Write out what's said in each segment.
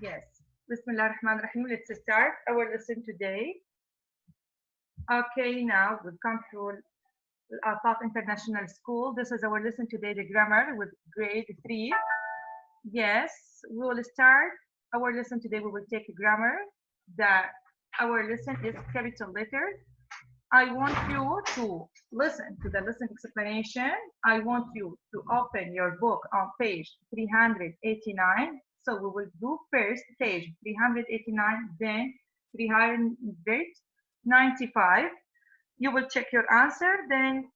Yes. Bismillah ar-Rahman ar-Rahim. Let's start our lesson today. Okay, now we've come to Al International School. This is our lesson today, the grammar with grade 3. Yes, we will start our lesson today. We will take grammar. Our lesson is capital letters. I want you to listen to the lesson explanation. I want you to open your book on page 389. So we will do first page 389, then 395. You will check your answer, then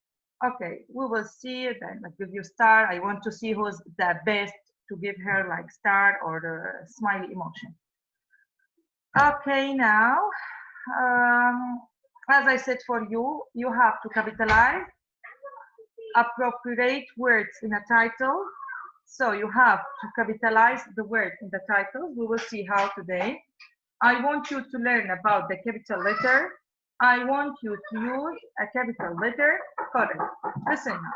okay, we will see, then I give you star. I want to see who's the best to give her like star or the smiley emotion. Okay, now um, as I said for you, you have to capitalize appropriate words in a title. So you have to capitalize the word in the title. We will see how today. I want you to learn about the capital letter. I want you to use a capital letter. Correct. Listen now.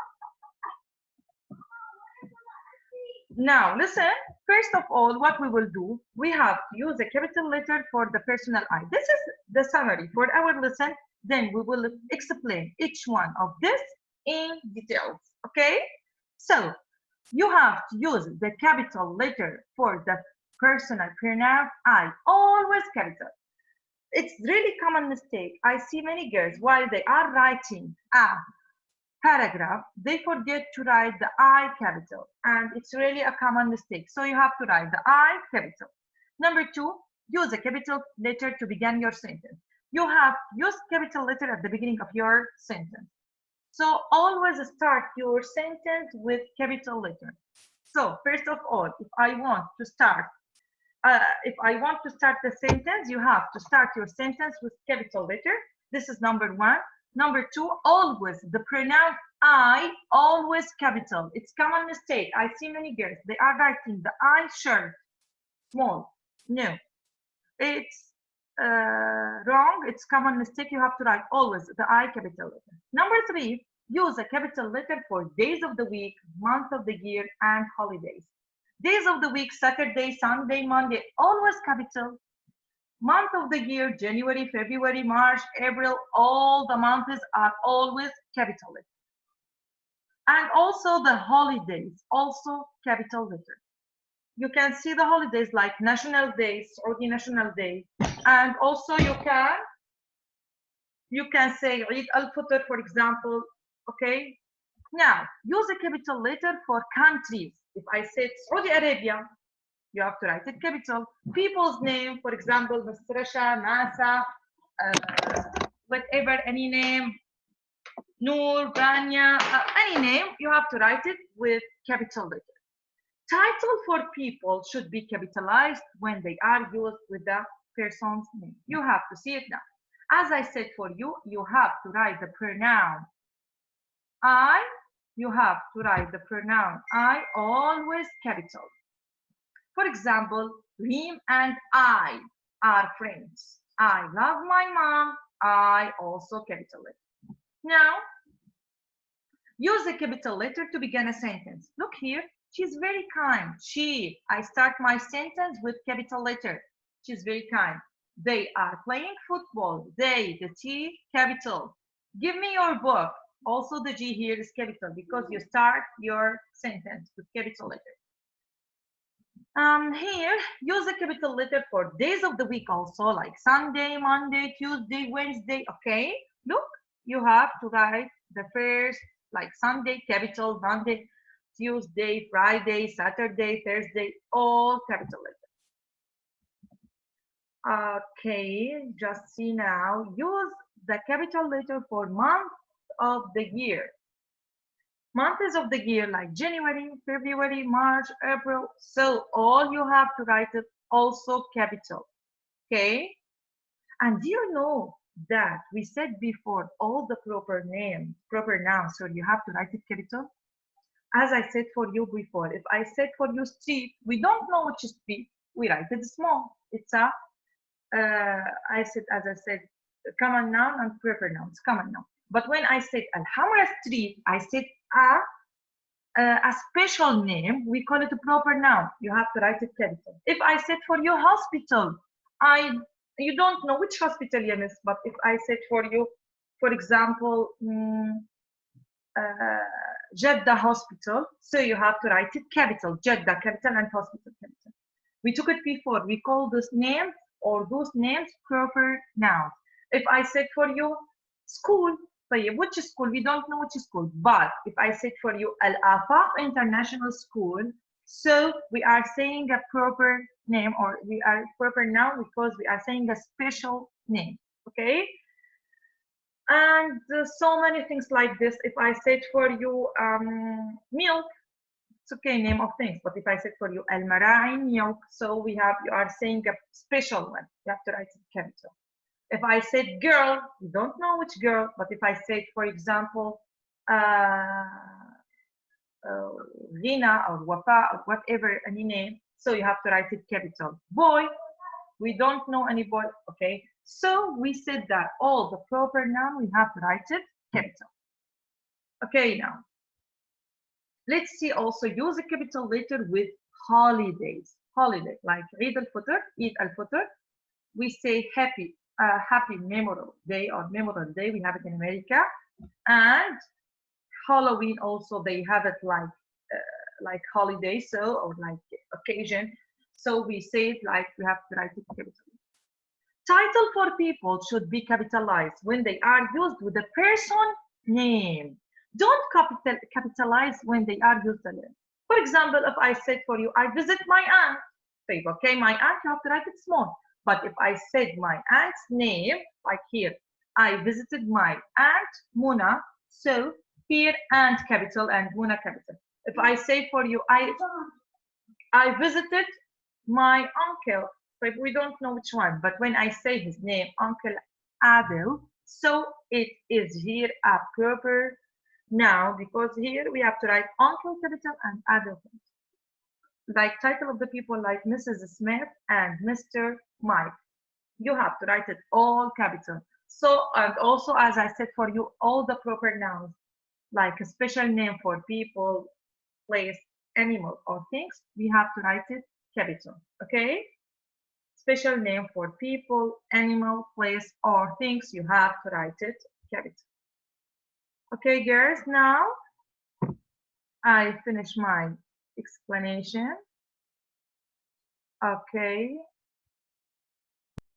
Now, listen, first of all, what we will do, we have to use a capital letter for the personal I. This is the summary for our lesson. Then we will explain each one of this in details, okay? So, you have to use the capital letter for the personal pronoun I, always capital. It's really common mistake. I see many girls, while they are writing a paragraph, they forget to write the I capital, and it's really a common mistake. So you have to write the I capital. Number two, use a capital letter to begin your sentence. You have to use capital letter at the beginning of your sentence. So always start your sentence with capital letter. So first of all, if I want to start the sentence, you have to start your sentence with capital letter. This is number one. Number two, always the pronoun I, always capital. It's common mistake. I see many girls, they are writing the I shirt, small. No, it's wrong. It's common mistake. You have to write always the I capital letter. Number three, use a capital letter for days of the week, month of the year, and holidays. Days of the week, Saturday, Sunday, Monday, always capital. Month of the year, January, February, March, April, all the months are always capital letter. And also the holidays, also capital letter. You can see the holidays like National Day, Saudi National Day, and also you can say Eid al-Fitr, for example, okay? Now, use a capital letter for countries. If I said Saudi Arabia, you have to write it capital. People's name, for example, Masrasha, Masa, whatever, any name, Noor, Rania, any name, you have to write it with capital letter. Title for people should be capitalized when they are used with the person's name. You have to see it now. As I said for you, you have to write the pronoun I. You have to write the pronoun I, always capital. For example, Reem and I are friends. I love my mom. I also capital letter. Now, use a capital letter to begin a sentence. Look here, she's very kind. I start my sentence with capital letter. She's very kind. They are playing football. They, the T, capital. Give me your book. Also the G here is capital because you start your sentence with capital letter. Here, use a capital letter for days of the week also, like Sunday, Monday, Tuesday, Wednesday, okay? Look, you have to write the first, like Sunday, capital, Monday, Tuesday, Friday, Saturday, Thursday, all capital letter. Okay, just see now, use the capital letter for month of the year. Months of the year like January, February, March, April. So all you have to write it also capital. Okay? And do you know that we said before all the proper nouns, so you have to write it capital? As I said for you before, if I said for you street, we don't know which is street. We write it small. It's a, as I said, common noun and proper nouns, common noun. But when I said Al-Hamra Street, I said a special name, we call it a proper noun. You have to write it capital. If I said for you hospital, you don't know which hospital, Yanis, but if I said for you, for example, Jeddah Hospital, so you have to write it capital, Jeddah capital and hospital capital. We took it before. We call this name or those names proper nouns. If I said for you school, which school? We don't know which school. But if I said for you Al Afaq International School, so we are saying a proper name or we are proper noun because we are saying a special name. Okay. And so many things like this. If I said for you milk, it's okay, name of things. But if I said for you al mara'i milk, so you are saying a special one. You have to write it capital. If I said girl, you don't know which girl. But if I said, for example, Rina or Wafa or whatever any name, so you have to write it capital. Boy, we don't know any boy. Okay, so we said that all the proper noun we have to write it capital. Okay, now let's see also use a capital letter with holidays. Holiday like Eid al-Fitr, Eid al-Fitr. We say happy, happy memorable day or memorable day. We have it in America, and Halloween also they have it like holiday, so or like occasion. So we say it like we have to write it capital. Title for people should be capitalized when they are used with the person name. Don't capitalize when they are used alone. For example, if I said for you, I visit my aunt, okay, my aunt, you have to write it small. But if I said my aunt's name, like here, I visited my aunt Muna, so here aunt capital and Muna capital. If I say for you, I visited my uncle, but we don't know which one. But when I say his name, Uncle Adil, so it is here a proper noun because here we have to write Uncle capital and Adil capital. Like title of the people like Mrs. Smith and Mr. Mike. You have to write it all capital. So, and also as I said for you, all the proper nouns, like a special name for people, place, animal, or things, we have to write it capital. Okay? Special name for people, animal, place, or things, you have to write it capital. Okay, girls, now I finish my explanation. Okay.